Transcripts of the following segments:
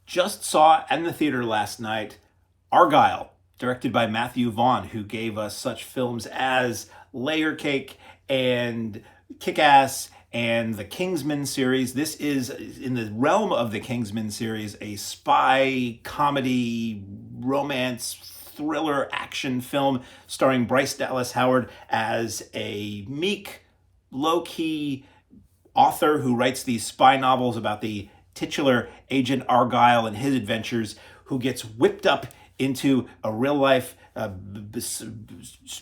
just saw in the theater last night Argylle, directed by Matthew Vaughn, who gave us such films as Layer Cake and Kick-Ass and the Kingsman series. This is, in the realm of the Kingsman series, a spy comedy romance thriller action film starring Bryce Dallas Howard as a meek, low-key author who writes these spy novels about the titular Agent Argylle and his adventures, who gets whipped up into a real-life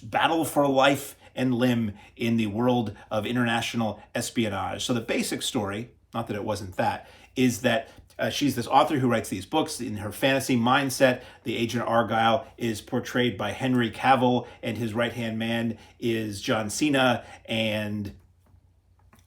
battle for life and limb in the world of international espionage. So the basic story, not that it wasn't that, is that she's this author who writes these books. In her fantasy mindset, the Agent Argylle is portrayed by Henry Cavill, and his right-hand man is John Cena, and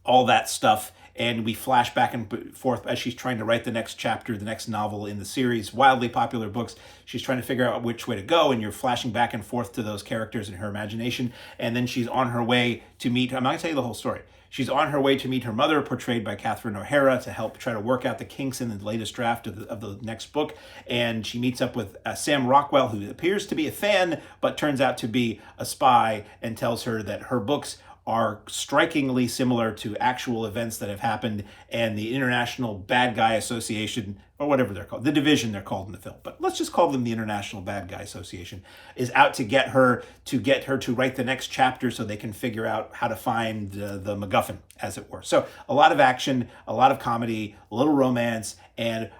all that stuff. And we flash back and forth as she's trying to write the next chapter, the next novel in the series, wildly popular books. She's trying to figure out which way to go, and you're flashing back and forth to those characters in her imagination. And then she's on her way to meet, I'm not going to tell you the whole story. She's on her way to meet her mother, portrayed by Catherine O'Hara, to help try to work out the kinks in the latest draft of the next book. And she meets up with Sam Rockwell, who appears to be a fan, but turns out to be a spy, and tells her that her books are strikingly similar to actual events that have happened, and the International Bad Guy Association, or whatever they're called, the division they're called in the film, but let's just call them the International Bad Guy Association, is out to get her to write the next chapter so they can figure out how to find the MacGuffin, as it were. So a lot of action, a lot of comedy, a little romance, and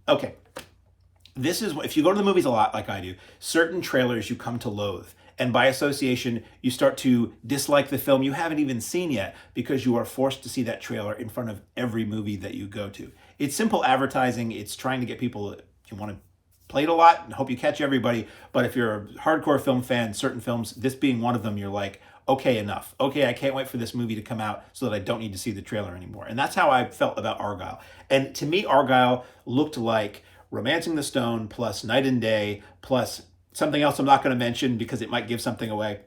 okay, this is, if you go to the movies a lot like I do, certain trailers you come to loathe. And by association, you start to dislike the film you haven't even seen yet because you are forced to see that trailer in front of every movie that you go to. It's simple advertising. It's trying to get people, you want to play it a lot and hope you catch everybody. But if you're a hardcore film fan, certain films, this being one of them, you're like, okay, enough. Okay, I can't wait for this movie to come out so that I don't need to see the trailer anymore. And that's how I felt about Argylle. And to me, Argylle looked like Romancing the Stone plus Night and Day plus something else I'm not going to mention because it might give something away.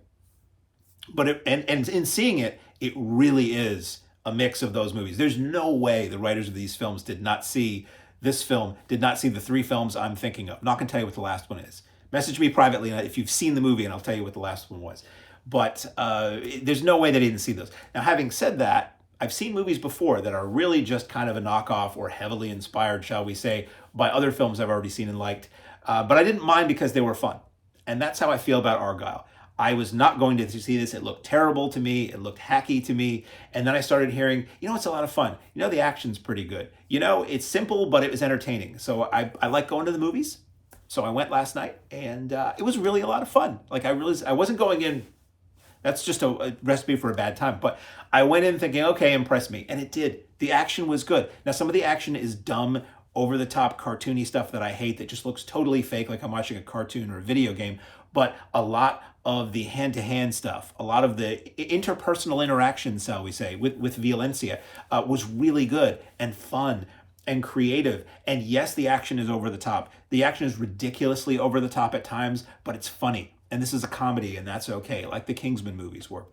But and in seeing it, it really is a mix of those movies. There's no way the writers of these films did not see this film, did not see the three films I'm thinking of. I'm not going to tell you what the last one is. Message me privately if you've seen the movie and I'll tell you what the last one was. But there's no way they didn't see those. Now, having said that, I've seen movies before that are really just kind of a knockoff or heavily inspired, shall we say, by other films I've already seen and liked. But I didn't mind because they were fun. And that's how I feel about Argylle. I was not going to see this. It looked terrible to me. It looked hacky to me. And then I started hearing, it's a lot of fun. The action's pretty good. It's simple, but it was entertaining. So I like going to the movies. So I went last night, and it was really a lot of fun. Like, I wasn't going in, that's just a recipe for a bad time. But I went in thinking, okay, impress me. And it did. The action was good. Now, some of the action is dumb, over-the-top cartoony stuff that I hate that just looks totally fake, like I'm watching a cartoon or a video game. But a lot of the hand-to-hand stuff, a lot of the interpersonal interactions, shall we say, with Violencia was really good and fun and creative. And yes, the action is over the top. The action is ridiculously over the top at times, but it's funny. And this is a comedy, and that's okay, like the Kingsman movies were.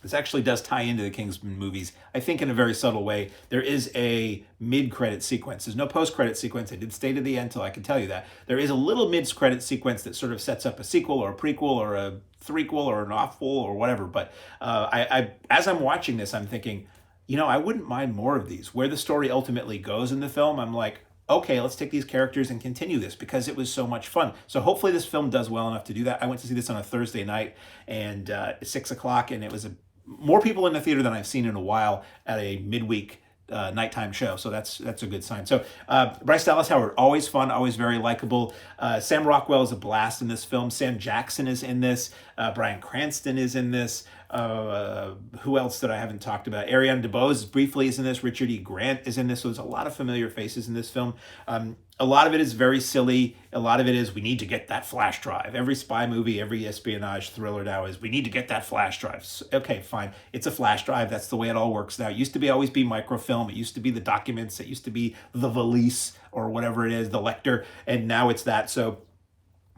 This actually does tie into the Kingsman movies, I think, in a very subtle way. There is a mid-credit sequence. There's no post-credit sequence. I did stay to the end till I can tell you that. There is a little mid-credit sequence that sort of sets up a sequel or a prequel or a threequel or an offquel or whatever. But as I'm watching this, I'm thinking, I wouldn't mind more of these. Where the story ultimately goes in the film, I'm like, okay, let's take these characters and continue this because it was so much fun. So hopefully this film does well enough to do that. I went to see this on a Thursday night and 6 o'clock, and it was more people in the theater than I've seen in a while at a midweek nighttime show. So that's a good sign. So Bryce Dallas Howard, always fun, always very likable. Sam Rockwell is a blast in this film. Sam Jackson is in this. Bryan Cranston is in this. Who else that I haven't talked about? Ariane DeBose briefly is in this. Richard E. Grant is in this. So there's a lot of familiar faces in this film. A lot of it is very silly. A lot of it is we need to get that flash drive. Every spy movie, every espionage thriller now is we need to get that flash drive. So, okay, fine. It's a flash drive. That's the way it all works now. It used to always be microfilm. It used to be the documents. It used to be the valise or whatever it is, the lector. And now it's that. So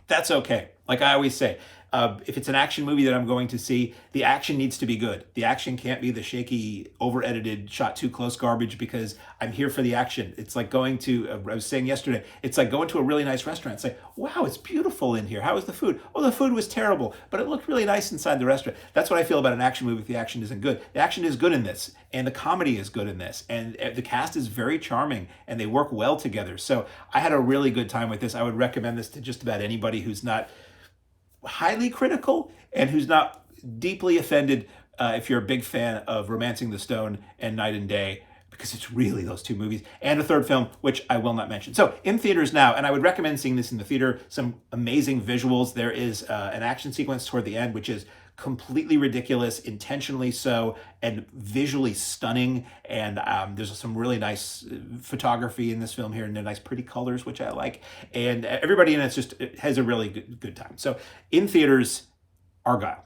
that's okay. Like I always say, If it's an action movie that I'm going to see, the action needs to be good. The action can't be the shaky, over-edited, shot too close garbage, because I'm here for the action. It's like going to, I was saying yesterday, it's like going to a really nice restaurant. It's like, wow, it's beautiful in here. How was the food? Oh, the food was terrible, but it looked really nice inside the restaurant. That's what I feel about an action movie if the action isn't good. The action is good in this, and the comedy is good in this, and the cast is very charming, and they work well together. So I had a really good time with this. I would recommend this to just about anybody who's not highly critical and who's not deeply offended, if you're a big fan of Romancing the Stone and Night and Day, because it's really those two movies, and a third film, which I will not mention. So in theaters now, and I would recommend seeing this in the theater. Some amazing visuals. There is an action sequence toward the end, which is completely ridiculous, intentionally so, and visually stunning. And there's some really nice photography in this film here, and they're nice, pretty colors, which I like. And everybody in it has a really good time. So in theaters, Argyle.